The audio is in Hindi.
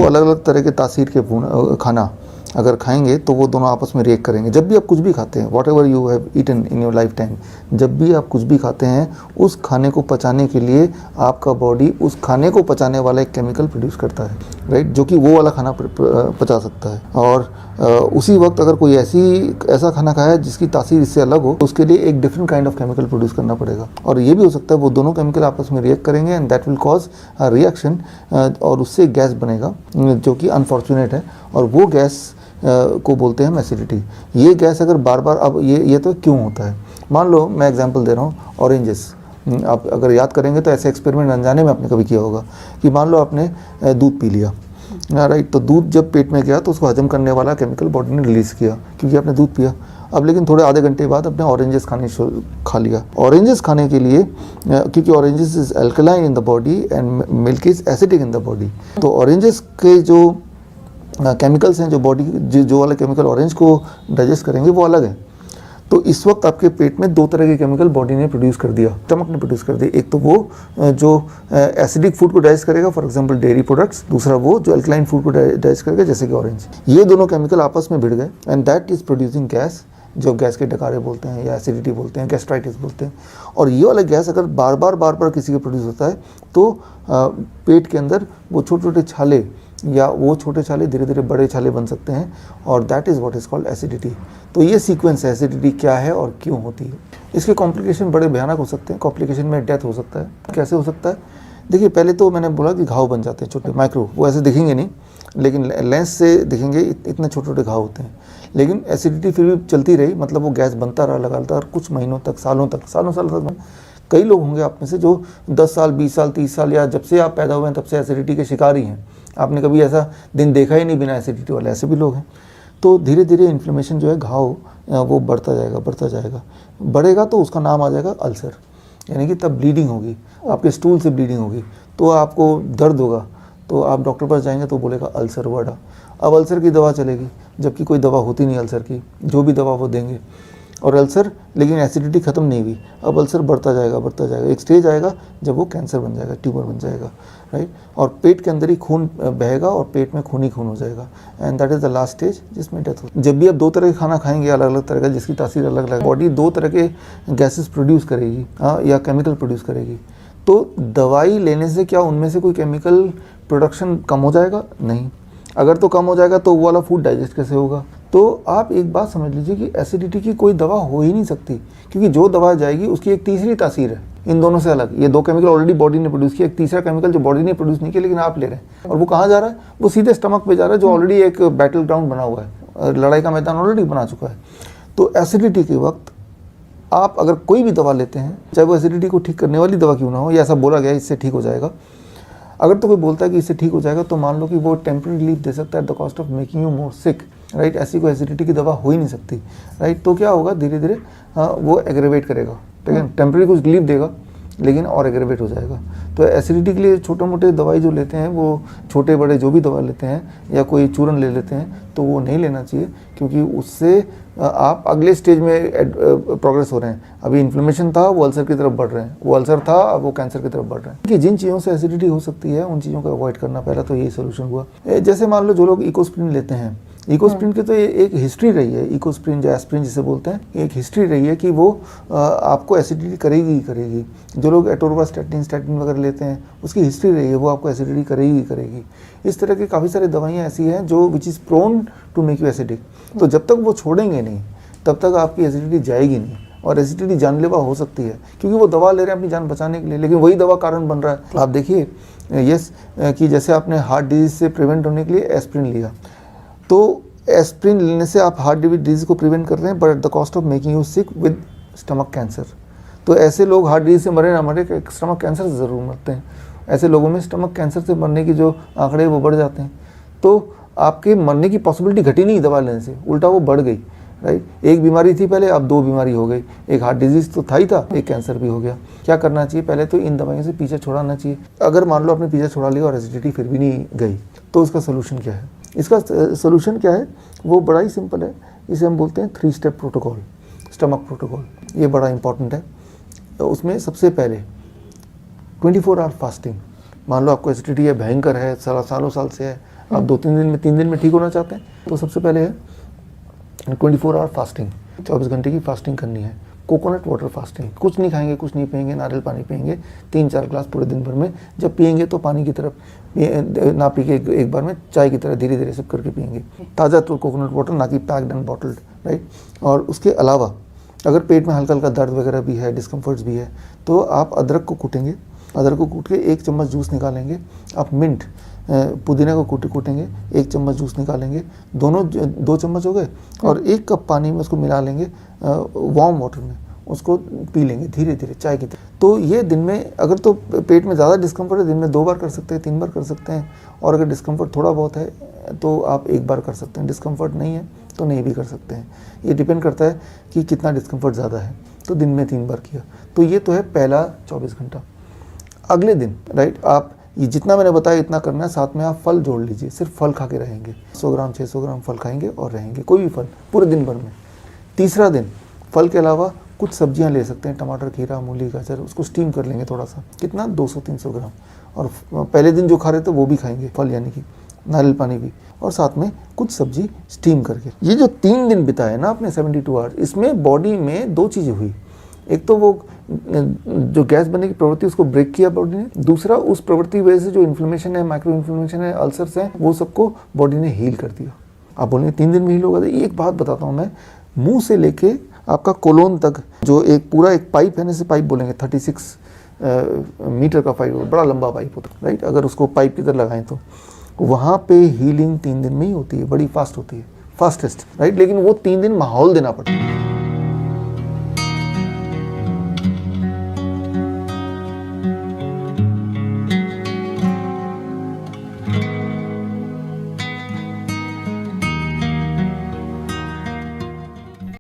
अलग अलग तरह के तासीर के खाना अगर खाएंगे तो वो दोनों आपस में रिएक्ट करेंगे। जब भी आप कुछ भी खाते हैं, whatever you have eaten in your lifetime, जब भी आप कुछ भी खाते हैं उस खाने को पचाने के लिए आपका बॉडी उस खाने को पचाने वाला एक केमिकल प्रोड्यूस करता है, राइट, जो कि वो वाला खाना पचा सकता है। और उसी वक्त अगर कोई ऐसा खाना खाया जिसकी तासीर इससे अलग हो तो उसके लिए एक different kind of chemical produce करना पड़ेगा। और ये भी हो सकता है वो दोनों केमिकल आपस में रिएक्ट करेंगे and that will cause a reaction, और उससे गैस बनेगा जो कि अनफॉर्चुनेट है, और वो गैस को बोलते हैं हम एसिडिटी। ये गैस अगर बार बार, अब ये तो क्यों होता है, मान लो मैं एग्जांपल दे रहा हूँ, ऑरेंजेस। आप अगर याद करेंगे तो ऐसे एक्सपेरिमेंट अनजाने में आपने कभी किया होगा कि मान लो आपने दूध पी लिया, राइट, तो दूध जब पेट में गया तो उसको हजम करने वाला केमिकल बॉडी ने रिलीज़ किया क्योंकि आपने दूध पिया। अब लेकिन थोड़े आधे घंटे बाद आपने ऑरेंजेस खा लिया। ऑरेंजेस खाने के लिए, क्योंकि oranges is alkaline in the body and milk is acidic in the body, तो ऑरेंजेस के जो केमिकल्स हैं, जो बॉडी जो वाले केमिकल ऑरेंज को डाइजेस्ट करेंगे वो अलग है। तो इस वक्त आपके पेट में दो तरह के केमिकल बॉडी ने प्रोड्यूस कर दिया, स्टमक ने प्रोड्यूस कर दिया। एक तो वो जो एसिडिक फूड को डाइजेस्ट करेगा, फॉर एग्जांपल डेयरी प्रोडक्ट्स, दूसरा वो जो अल्कलाइन फूड को डाइजेस्ट करेगा जैसे कि ऑरेंज। ये दोनों केमिकल आपस में भिड़ गए and that is producing gas, जो गैस के डकारे बोलते हैं या एसिडिटी बोलते हैं, गैस्ट्राइटिस बोलते हैं। और ये वाला गैस अगर बार बार किसी के प्रोड्यूस होता है तो पेट के अंदर वो छोटे छोटे छाले, या वो छोटे छाले धीरे धीरे बड़े छाले बन सकते हैं, और that is what is called acidity. तो ये सीक्वेंस है, एसिडिटी क्या है और क्यों होती है। इसके कॉम्प्लिकेशन बड़े भयानक हो सकते हैं, कॉम्प्लिकेशन में डेथ हो सकता है। कैसे हो सकता है? देखिए, पहले तो मैंने बोला कि घाव बन जाते हैं छोटे, माइक्रो, वो ऐसे दिखेंगे नहीं लेकिन लेंस से दिखेंगे, इतने छोटे छोटे घाव होते हैं। लेकिन एसिडिटी फिर भी चलती रही, मतलब वो गैस बनता रहा लगातार कुछ महीनों तक, सालों तक। कई लोग होंगे आप में से जो 10 साल, 20 साल, 30 साल या जब से आप पैदा हुए हैं तब से एसिडिटी के शिकार ही हैं। आपने कभी ऐसा दिन देखा ही नहीं बिना एसिडिटी वाले, ऐसे भी लोग हैं। तो धीरे धीरे इन्फ्लेमेशन जो है, घाव वो बढ़ता जाएगा। बढ़ेगा तो उसका नाम आ जाएगा अल्सर, यानी कि तब ब्लीडिंग होगी, आपके स्टूल से ब्लीडिंग होगी, तो आपको दर्द होगा, तो आप डॉक्टर पास जाएंगे तो बोलेगा अल्सर वर्ड। अब अल्सर की दवा चलेगी, जबकि कोई दवा होती नहीं अल्सर की, जो भी दवा वो देंगे। और अल्सर, लेकिन एसिडिटी ख़त्म नहीं हुई, अब अल्सर बढ़ता जाएगा। एक स्टेज आएगा जब वो कैंसर बन जाएगा, ट्यूमर बन जाएगा, राइट। और पेट के अंदर ही खून बहेगा और पेट में खून ही खून हो जाएगा, and that is the last stage जिसमें डेथ होती है। जब भी आप दो तरह के खाना खाएंगे, अलग अलग तरह का, जिसकी तासीर अलग अलग, बॉडी दो तरह के गैसेस प्रोड्यूस करेगी या केमिकल प्रोड्यूस करेगी। तो दवाई लेने से क्या उनमें से कोई केमिकल प्रोडक्शन कम हो जाएगा? नहीं। अगर तो कम हो जाएगा तो वो वाला फूड डाइजेस्ट कैसे होगा? तो आप एक बात समझ लीजिए कि एसिडिटी की कोई दवा हो ही नहीं सकती, क्योंकि जो दवा जाएगी उसकी एक तीसरी तासीर है इन दोनों से अलग। ये दो केमिकल ऑलरेडी बॉडी ने प्रोड्यूस किया, एक तीसरा केमिकल जो बॉडी ने प्रोड्यूस नहीं किया लेकिन आप ले रहे हैं, और वो कहाँ जा रहा है? वो सीधे स्टमक पे जा रहा है, जो ऑलरेडी एक बैटल ग्राउंड बना हुआ है, लड़ाई का मैदान ऑलरेडी बना चुका है। तो एसिडिटी के वक्त आप अगर कोई भी दवा लेते हैं, चाहे वो एसिडिटी को ठीक करने वाली दवा क्यों ना हो, या ऐसा बोला गया इससे ठीक हो जाएगा, अगर तो कोई बोलता है कि इससे ठीक हो जाएगा, तो मान लो कि वो टेम्परेरी रिलीफ दे सकता है at the cost of making you more sick, right. ऐसी कोई एसिडिटी की दवा हो ही नहीं सकती, राइट। तो क्या होगा, धीरे धीरे वो एग्रेवेट करेगा, ठीक है। टेम्परेरी कुछ रिलीफ देगा लेकिन और एग्रेवेट हो जाएगा। तो एसिडिटी के लिए छोटे मोटे दवाई जो लेते हैं, वो छोटे बड़े जो भी दवा लेते हैं या कोई चूरन ले लेते हैं, तो वो नहीं लेना चाहिए, क्योंकि उससे आप अगले स्टेज में प्रोग्रेस हो रहे हैं। अभी इन्फ्लेमेशन था, वो अल्सर की तरफ बढ़ रहे हैं, वो अल्सर था, अब वो कैंसर की तरफ बढ़ रहे हैं। कि जिन चीज़ों से एसिडिटी हो सकती है उन चीज़ों को अवॉइड करना, पहला तो यही सोल्यूशन हुआ। जैसे मान लो जो लोग इकोस्प्रिन लेते हैं, इकोस्प्रिन की तो एक हिस्ट्री रही है, इकोस्प्रिन जो एस्प्रिन जिसे बोलते हैं, एक हिस्ट्री रही है कि वो आपको एसिडिटी करेगी। जो लोग एटोर्वास्टैटिन, स्टैटिन वगैरह लेते हैं, उसकी हिस्ट्री रही है, वो आपको एसिडिटी करेगी। इस तरह की काफ़ी सारी दवाइयाँ ऐसी हैं जो which is prone to make you acidic. तो जब तक वो छोड़ेंगे नहीं तब तक आपकी एसिडिटी जाएगी नहीं, और एसिडिटी जानलेवा हो सकती है, क्योंकि वो दवा ले रहे हैं अपनी जान बचाने के लिए, लेकिन वही दवा कारण बन रहा है। तो आप देखिए कि जैसे आपने हार्ट डिजीज से प्रिवेंट होने के लिए एस्प्रिन लिया, तो एस्प्रिन लेने से आप हार्ट डिजीज को प्रिवेंट कर रहे हैं, but at the cost of making you sick with stomach cancer. तो ऐसे लोग हार्ट डिजीज से मरे ना मरे, स्टमक कैंसर से ज़रूर मरते हैं। ऐसे लोगों में स्टमक कैंसर से मरने की जो आंकड़े वो बढ़ जाते हैं। तो आपके मरने की पॉसिबिलिटी घटी नहीं दवा लेने से, उल्टा वो बढ़ गई, राइट। एक बीमारी थी पहले, अब दो बीमारी हो गई, एक हार्ट डिजीज तो था ही था, एक कैंसर भी हो गया। क्या करना चाहिए? पहले तो इन दवाइयों से पीछे छुड़ाना चाहिए। अगर मान लो आपने पीछे छुड़ा लिया और एसिडिटी फिर भी नहीं गई, तो उसका सोल्यूशन क्या है? इसका सोल्यूशन क्या है? वो बड़ा ही सिंपल है। इसे हम बोलते हैं 3 स्टेप प्रोटोकॉल, स्टमक प्रोटोकॉल। ये बड़ा इंपॉर्टेंट है। तो उसमें सबसे पहले 24 आवर फास्टिंग। मान लो आपको एसिडिटी है, भयंकर है, सालों साल से है, आप 2-3 दिन में 3 दिन में ठीक होना चाहते हैं तो सबसे पहले है 24 आवर फास्टिंग, 24 घंटे की फास्टिंग करनी है। कोकोनट वाटर फास्टिंग, कुछ नहीं खाएंगे, कुछ नहीं पिएंगे, नारियल पानी पिएंगे 3-4 ग्लास पूरे दिन भर में। जब पिएंगे तो पानी की तरफ ना पी के एक बार में चाय की तरह धीरे धीरे सिप करके पिएंगे। ताज़ा तो कोकोनट वाटर, ना कि पैक्ड एंड बॉटल्ड, राइट। और उसके अलावा अगर पेट में हल्का हल्का दर्द वगैरह भी है, डिस्कम्फर्ट्स भी है, तो आप अदरक को कूटेंगे, अदरक को कूट के 1 चम्मच जूस निकालेंगे। आप मिंट पुदीना को कूटेंगे, 1 चम्मच जूस निकालेंगे, दोनों 2 चम्मच हो गए, और 1 कप पानी में उसको मिला लेंगे वार्म वाटर में, उसको पी लेंगे धीरे धीरे चाय की तरह। तो ये दिन में अगर तो पेट में ज़्यादा डिस्कम्फर्ट है दिन में 2 बार कर सकते हैं, 3 बार कर सकते हैं, और अगर डिस्कम्फर्ट थोड़ा बहुत है तो आप 1 बार कर सकते हैं, डिस्कम्फर्ट नहीं है तो नहीं भी कर सकते हैं। ये डिपेंड करता है कि कितना डिस्कम्फर्ट ज़्यादा है, तो दिन में 3 बार किया। तो ये तो है पहला 24 घंटा। अगले दिन, राइट, आप ये जितना मैंने बताया इतना करना है, साथ में आप फल जोड़ लीजिए, सिर्फ फल खा के रहेंगे, 100 ग्राम 600 ग्राम फल खाएंगे और रहेंगे, कोई भी फल पूरे दिन भर में। तीसरा दिन फल के अलावा कुछ सब्जियां ले सकते हैं, टमाटर, खीरा, मूली, गाजर, उसको स्टीम कर लेंगे थोड़ा सा, कितना 200-300 ग्राम। और पहले दिन जो खा रहे थे वो भी खाएंगे, फल यानी कि नारियल पानी भी, और साथ में कुछ सब्जी स्टीम करके। ये जो 3 दिन बिताए ना आपने 72 आवर्स, इसमें बॉडी में 2 चीज़ें हुई। एक तो वो जो गैस बनने की प्रवृत्ति उसको ब्रेक किया बॉडी ने, दूसरा उस प्रवृत्ति की वजह से जो इन्फ्लेमेशन है, माइक्रो इन्फ्लेमेशन है, अल्सर्स हैं, वो सबको बॉडी ने हील कर दिया। आप बोलेंगे 3 दिन में हील होगा, तो एक बात बताता हूँ मैं, मुंह से लेके आपका कोलोन तक जो एक पूरा एक पाइप है ना, इसे पाइप बोलेंगे, 36 मीटर का पाइप, बड़ा लंबा पाइप होता है, राइट। अगर उसको पाइप की तरह लगाएं तो वहाँ पे हीलिंग 3 दिन में ही होती है, बड़ी फास्ट होती है, फास्टेस्ट, राइट। लेकिन वो 3 दिन माहौल देना पड़ता है।